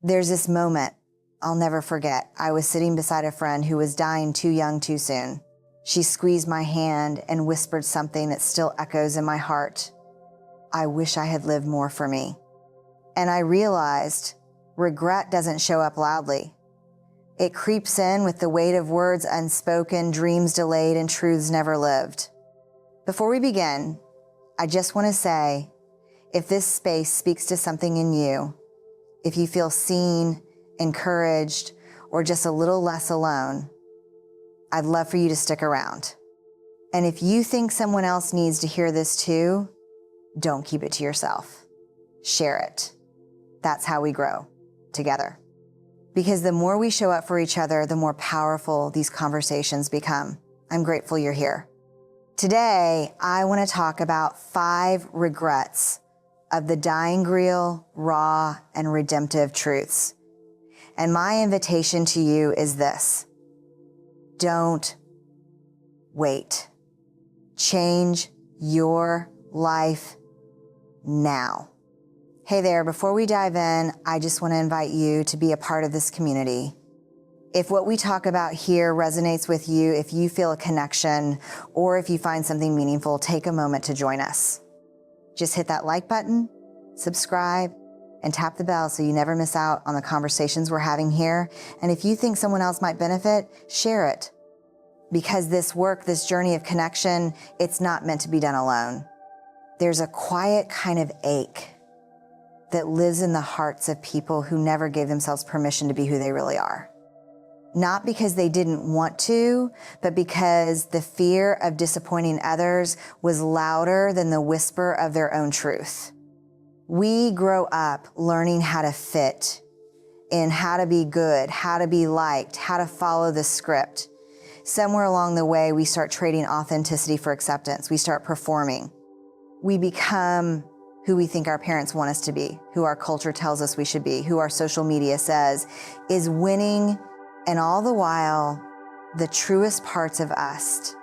There's this moment I'll never forget. I was sitting beside a friend who was dying too young too soon. She squeezed my hand and whispered something that still echoes in my heart. I wish I had lived more for me. And I realized regret doesn't show up loudly. It creeps in with the weight of words unspoken, dreams delayed, and truths never lived. Before we begin, I just want to say, if this space speaks to something in you, if you feel seen, encouraged, or just a little less alone, I'd love for you to stick around. And if you think someone else needs to hear this too, don't keep it to yourself. Share it. That's how we grow together. Because the more we show up for each other, the more powerful these conversations become. I'm grateful you're here. Today, I want to talk about 5 regrets of the dying real, raw, and redemptive truths. And my invitation to you is this: don't wait. Change your life now. Hey there, before we dive in, I just want to invite you to be a part of this community. If what we talk about here resonates with you, if you feel a connection, or if you find something meaningful, take a moment to join us. Just hit that like button, subscribe, and tap the bell so you never miss out on the conversations we're having here. And if you think someone else might benefit, share it. Because this work, this journey of connection, it's not meant to be done alone. There's a quiet kind of ache that lives in the hearts of people who never gave themselves permission to be who they really are. Not because they didn't want to, but because the fear of disappointing others was louder than the whisper of their own truth. We grow up learning how to fit in, how to be good, how to be liked, how to follow the script. Somewhere along the way, we start trading authenticity for acceptance. We start performing. We become who we think our parents want us to be, who our culture tells us we should be, who our social media says is winning. And all the while, the truest parts of us,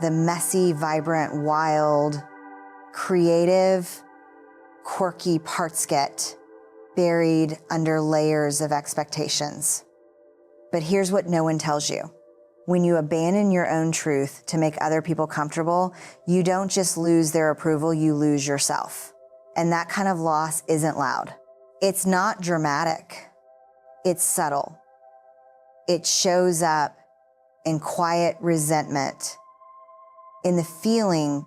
the messy, vibrant, wild, creative, quirky parts get buried under layers of expectations. But here's what no one tells you. When you abandon your own truth to make other people comfortable, you don't just lose their approval, you lose yourself. And that kind of loss isn't loud. It's not dramatic. It's subtle. It shows up in quiet resentment, in the feeling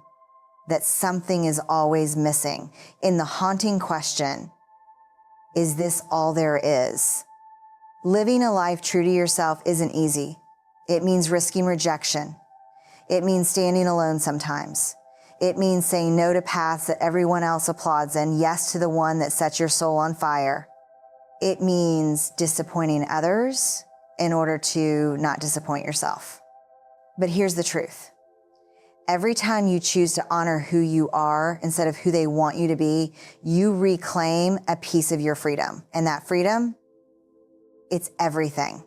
that something is always missing, in the haunting question, is this all there is? Living a life true to yourself isn't easy. It means risking rejection. It means standing alone sometimes. It means saying no to paths that everyone else applauds and yes to the one that sets your soul on fire. It means disappointing others in order to not disappoint yourself. But here's the truth. Every time you choose to honor who you are instead of who they want you to be, you reclaim a piece of your freedom. And that freedom, it's everything.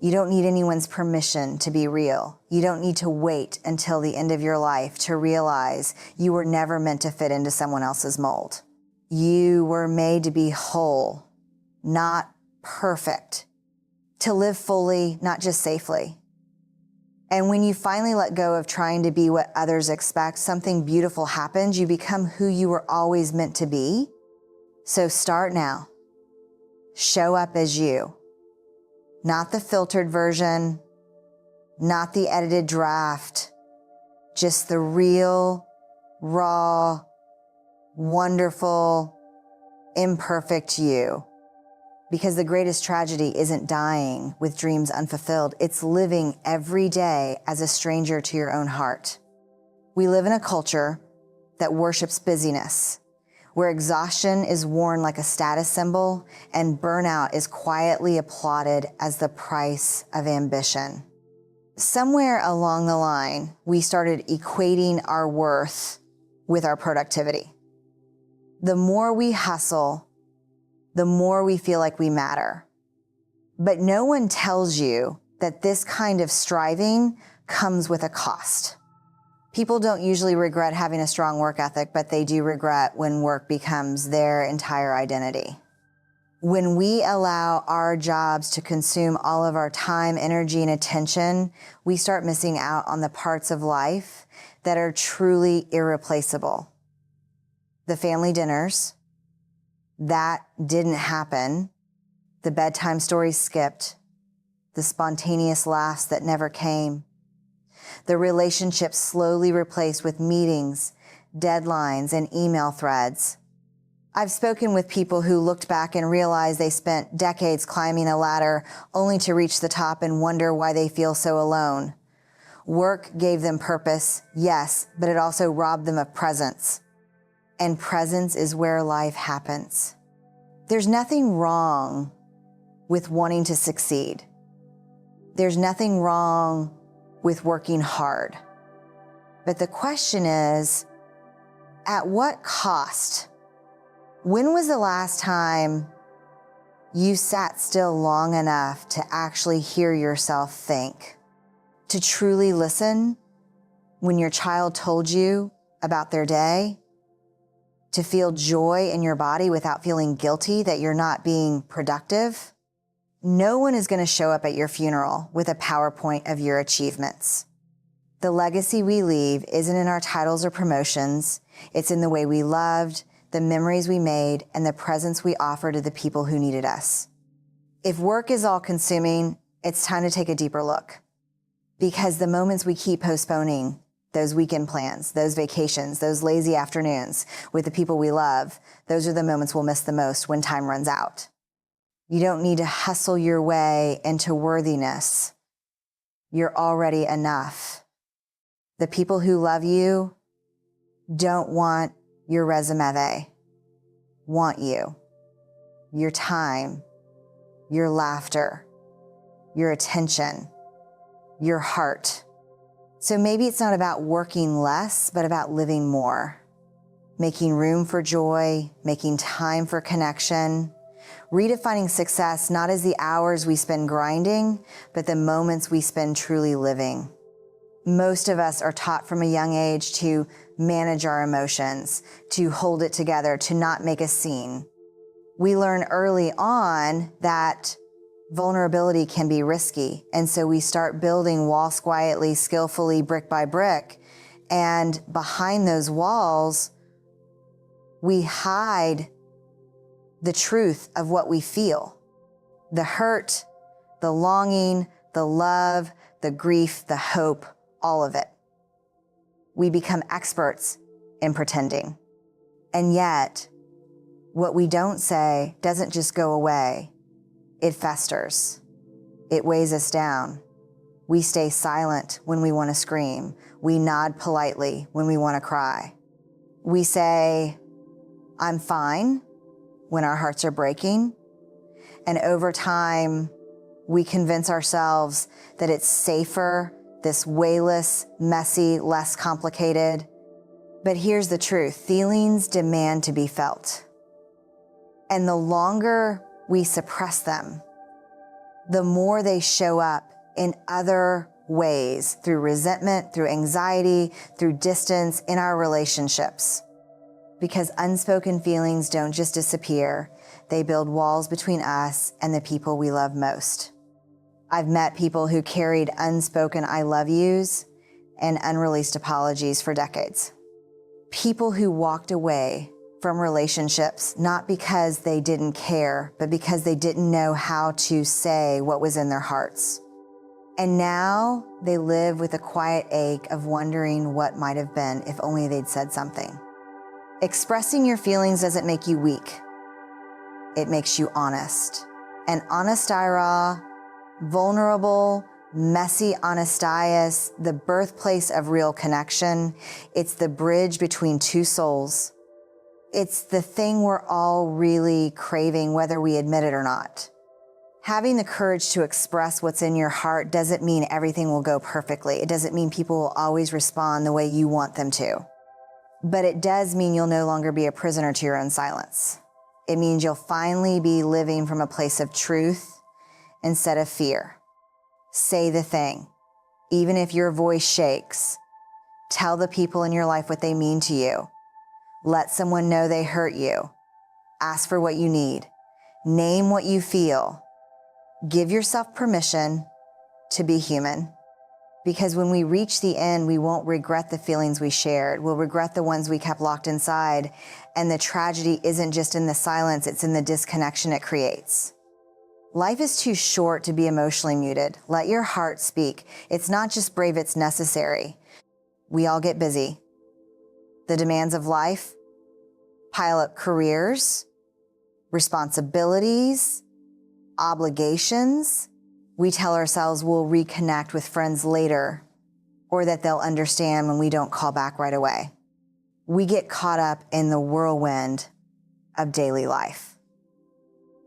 You don't need anyone's permission to be real. You don't need to wait until the end of your life to realize you were never meant to fit into someone else's mold. You were made to be whole, not perfect, to live fully, not just safely. And when you finally let go of trying to be what others expect, something beautiful happens. You become who you were always meant to be. So start now. Show up as you. Not the filtered version, not the edited draft, just the real, raw, wonderful, imperfect you. Because the greatest tragedy isn't dying with dreams unfulfilled. It's living every day as a stranger to your own heart. We live in a culture that worships busyness, where exhaustion is worn like a status symbol and burnout is quietly applauded as the price of ambition. Somewhere along the line, we started equating our worth with our productivity. The more we hustle, the more we feel like we matter. But no one tells you that this kind of striving comes with a cost. People don't usually regret having a strong work ethic, but they do regret when work becomes their entire identity. When we allow our jobs to consume all of our time, energy, and attention, we start missing out on the parts of life that are truly irreplaceable. The family dinners, that didn't happen. The bedtime stories skipped. The spontaneous laughs that never came. The relationships slowly replaced with meetings, deadlines, and email threads. I've spoken with people who looked back and realized they spent decades climbing a ladder only to reach the top and wonder why they feel so alone. Work gave them purpose, yes, but it also robbed them of presence. And presence is where life happens. There's nothing wrong with wanting to succeed. There's nothing wrong with working hard. But the question is, at what cost? When was the last time you sat still long enough to actually hear yourself think? To truly listen when your child told you about their day? To feel joy in your body without feeling guilty that you're not being productive? No one is going to show up at your funeral with a PowerPoint of your achievements. The legacy we leave isn't in our titles or promotions. It's in the way we loved, the memories we made, and the presence we offer to the people who needed us. If work is all consuming, it's time to take a deeper look. Because the moments we keep postponing, those weekend plans, those vacations, those lazy afternoons with the people we love, those are the moments we'll miss the most when time runs out. You don't need to hustle your way into worthiness. You're already enough. The people who love you don't want your resume. They want you, your time, your laughter, your attention, your heart. So maybe it's not about working less, but about living more, making room for joy, making time for connection, redefining success not as the hours we spend grinding, but the moments we spend truly living. Most of us are taught from a young age to manage our emotions, to hold it together, to not make a scene. We learn early on that vulnerability can be risky. And so we start building walls quietly, skillfully, brick by brick. And behind those walls, we hide the truth of what we feel. The hurt, the longing, the love, the grief, the hope, all of it. We become experts in pretending. And yet, what we don't say doesn't just go away. It festers. It weighs us down. We stay silent when we want to scream. We nod politely when we want to cry. We say, I'm fine, when our hearts are breaking. And over time, we convince ourselves that it's safer, this wayless, messy, less complicated. But here's the truth. Feelings demand to be felt. And the longer we suppress them, the more they show up in other ways, through resentment, through anxiety, through distance in our relationships. Because unspoken feelings don't just disappear, they build walls between us and the people we love most. I've met people who carried unspoken I love yous and unreleased apologies for decades. People who walked away from relationships, not because they didn't care, but because they didn't know how to say what was in their hearts. And now they live with a quiet ache of wondering what might have been if only they'd said something. Expressing your feelings doesn't make you weak. It makes you honest. And honest Ira, vulnerable, messy honesties, the birthplace of real connection. It's the bridge between two souls. It's the thing we're all really craving, whether we admit it or not. Having the courage to express what's in your heart doesn't mean everything will go perfectly. It doesn't mean people will always respond the way you want them to. But it does mean you'll no longer be a prisoner to your own silence. It means you'll finally be living from a place of truth instead of fear. Say the thing. Even if your voice shakes, tell the people in your life what they mean to you. Let someone know they hurt you. Ask for what you need. Name what you feel. Give yourself permission to be human. Because when we reach the end, we won't regret the feelings we shared. We'll regret the ones we kept locked inside. And the tragedy isn't just in the silence, it's in the disconnection it creates. Life is too short to be emotionally muted. Let your heart speak. It's not just brave, it's necessary. We all get busy. The demands of life pile up careers, responsibilities, obligations. We tell ourselves we'll reconnect with friends later, or that they'll understand when we don't call back right away. We get caught up in the whirlwind of daily life.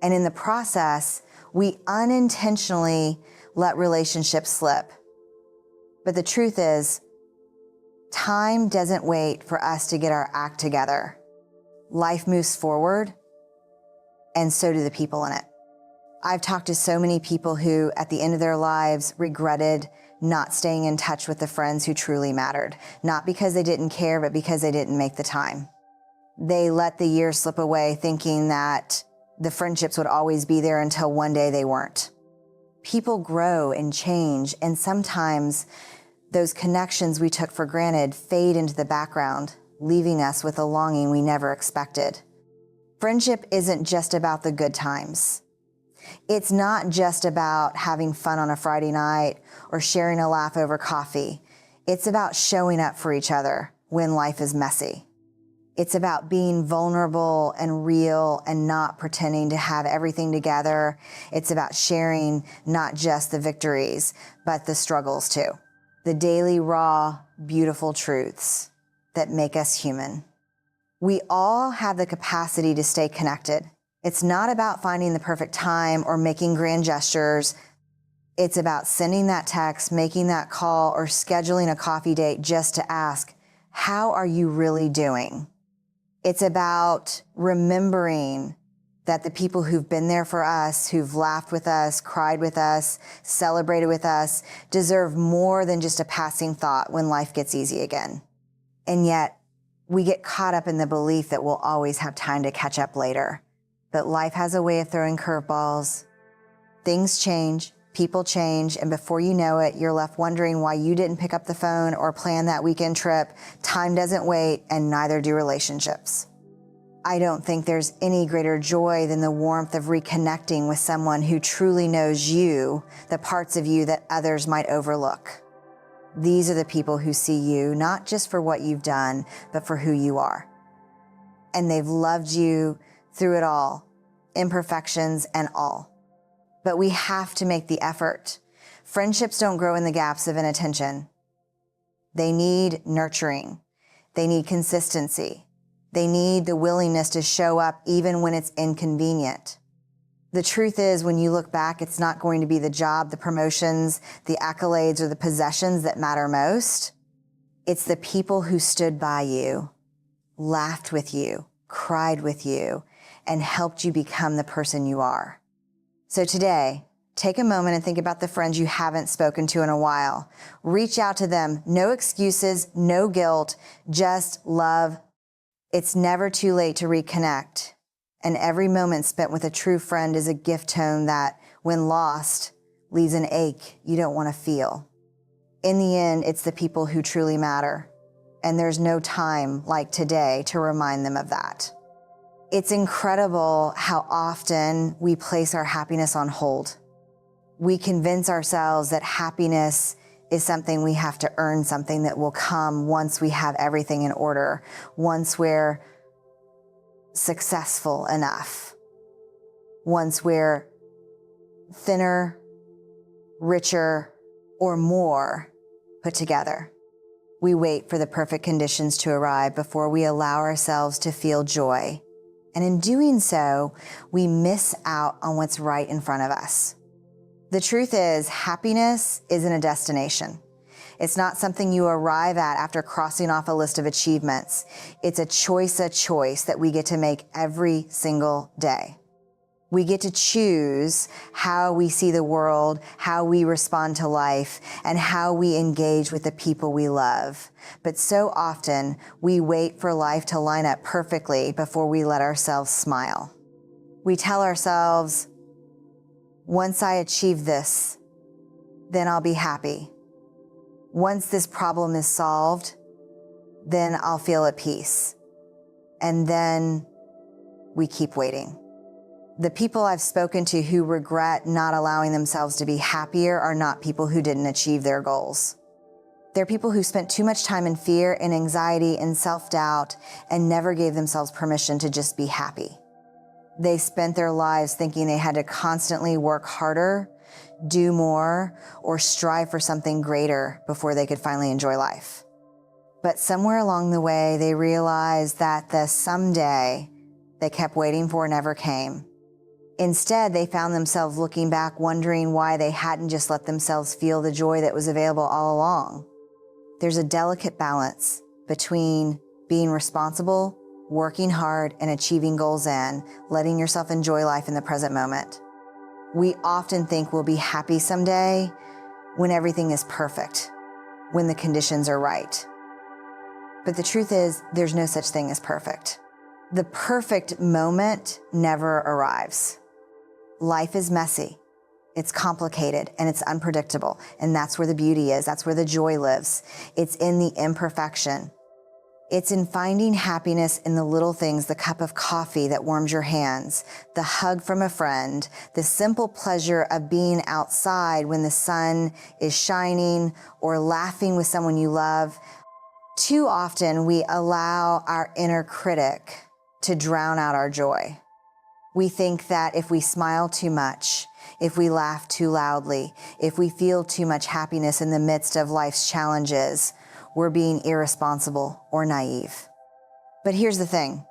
And in the process, we unintentionally let relationships slip. But the truth is, time doesn't wait for us to get our act together. Life moves forward, and so do the people in it. I've talked to so many people who, at the end of their lives, regretted not staying in touch with the friends who truly mattered. Not because they didn't care, but because they didn't make the time. They let the years slip away thinking that the friendships would always be there until one day they weren't. People grow and change, and sometimes those connections we took for granted fade into the background, leaving us with a longing we never expected. Friendship isn't just about the good times. It's not just about having fun on a Friday night or sharing a laugh over coffee. It's about showing up for each other when life is messy. It's about being vulnerable and real and not pretending to have everything together. It's about sharing not just the victories, but the struggles too. The daily, raw, beautiful truths that make us human. We all have the capacity to stay connected. It's not about finding the perfect time or making grand gestures. It's about sending that text, making that call, or scheduling a coffee date just to ask, how are you really doing? It's about remembering that the people who've been there for us, who've laughed with us, cried with us, celebrated with us, deserve more than just a passing thought when life gets easy again. And yet, we get caught up in the belief that we'll always have time to catch up later. But life has a way of throwing curveballs. Things change, people change, and before you know it, you're left wondering why you didn't pick up the phone or plan that weekend trip. Time doesn't wait, and neither do relationships. I don't think there's any greater joy than the warmth of reconnecting with someone who truly knows you, the parts of you that others might overlook. These are the people who see you, not just for what you've done, but for who you are. And they've loved you through it all, imperfections and all. But we have to make the effort. Friendships don't grow in the gaps of inattention. They need nurturing. They need consistency. They need the willingness to show up even when it's inconvenient. The truth is, when you look back, it's not going to be the job, the promotions, the accolades, or the possessions that matter most. It's the people who stood by you, laughed with you, cried with you, and helped you become the person you are. So today, take a moment and think about the friends you haven't spoken to in a while. Reach out to them. No excuses, no guilt, just love. It's never too late to reconnect. And every moment spent with a true friend is a gift tone that, when lost, leaves an ache you don't want to feel. In the end, it's the people who truly matter. And there's no time like today to remind them of that. It's incredible how often we place our happiness on hold. We convince ourselves that happiness is something we have to earn, something that will come once we have everything in order, once we're successful enough, once we're thinner, richer, or more put together. We wait for the perfect conditions to arrive before we allow ourselves to feel joy. And in doing so, we miss out on what's right in front of us. The truth is, happiness isn't a destination. It's not something you arrive at after crossing off a list of achievements. It's a choice that we get to make every single day. We get to choose how we see the world, how we respond to life, and how we engage with the people we love. But so often, we wait for life to line up perfectly before we let ourselves smile. We tell ourselves, once I achieve this, then I'll be happy. Once this problem is solved, then I'll feel at peace. And then we keep waiting. The people I've spoken to who regret not allowing themselves to be happier are not people who didn't achieve their goals. They're people who spent too much time in fear and anxiety and self-doubt and never gave themselves permission to just be happy. They spent their lives thinking they had to constantly work harder, do more, or strive for something greater before they could finally enjoy life. But somewhere along the way, they realized that the someday they kept waiting for never came. Instead, they found themselves looking back, wondering why they hadn't just let themselves feel the joy that was available all along. There's a delicate balance between being responsible, working hard, and achieving goals and letting yourself enjoy life in the present moment. We often think we'll be happy someday when everything is perfect, when the conditions are right. But the truth is, there's no such thing as perfect. The perfect moment never arrives. Life is messy, it's complicated, and it's unpredictable. And that's where the beauty is. That's where the joy lives. It's in the imperfection. It's in finding happiness in the little things, the cup of coffee that warms your hands, the hug from a friend, the simple pleasure of being outside when the sun is shining, or laughing with someone you love. Too often we allow our inner critic to drown out our joy. We think that if we smile too much, if we laugh too loudly, if we feel too much happiness in the midst of life's challenges, we're being irresponsible or naive. But here's the thing.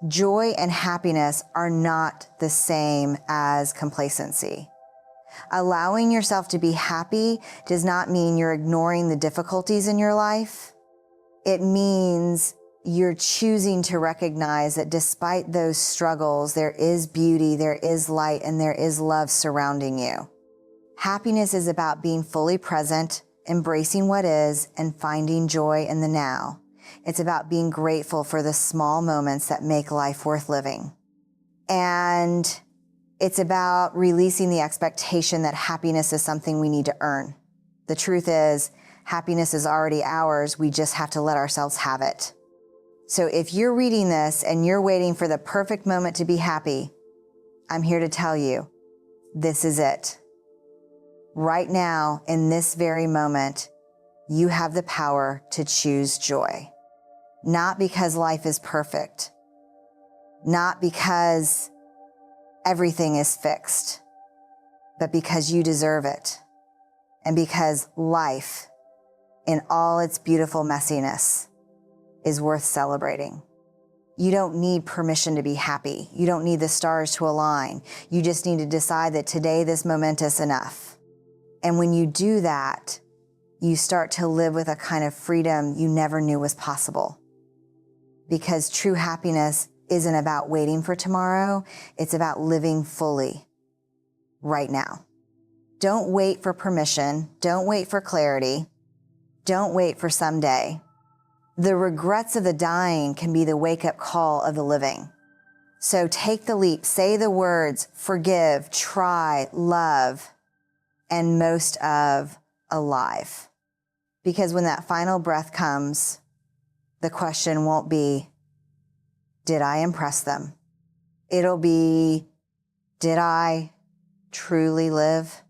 Joy and happiness are not the same as complacency. Allowing yourself to be happy does not mean you're ignoring the difficulties in your life. It means you're choosing to recognize that despite those struggles, there is beauty, there is light, and there is love surrounding you. Happiness is about being fully present, embracing what is, and finding joy in the now. It's about being grateful for the small moments that make life worth living. And it's about releasing the expectation that happiness is something we need to earn. The truth is, happiness is already ours. We just have to let ourselves have it. So if you're reading this and you're waiting for the perfect moment to be happy, I'm here to tell you, this is it. Right now, in this very moment, you have the power to choose joy. Not because life is perfect, not because everything is fixed, but because you deserve it, and because life, in all its beautiful messiness, is worth celebrating. You don't need permission to be happy. You don't need the stars to align. You just need to decide that today this momentous enough. And when you do that, you start to live with a kind of freedom you never knew was possible. Because true happiness isn't about waiting for tomorrow. It's about living fully right now. Don't wait for permission. Don't wait for clarity. Don't wait for someday. The regrets of the dying can be the wake-up call of the living. So take the leap, say the words, forgive, try, love, and most of, alive. Because when that final breath comes, the question won't be, did I impress them? It'll be, did I truly live?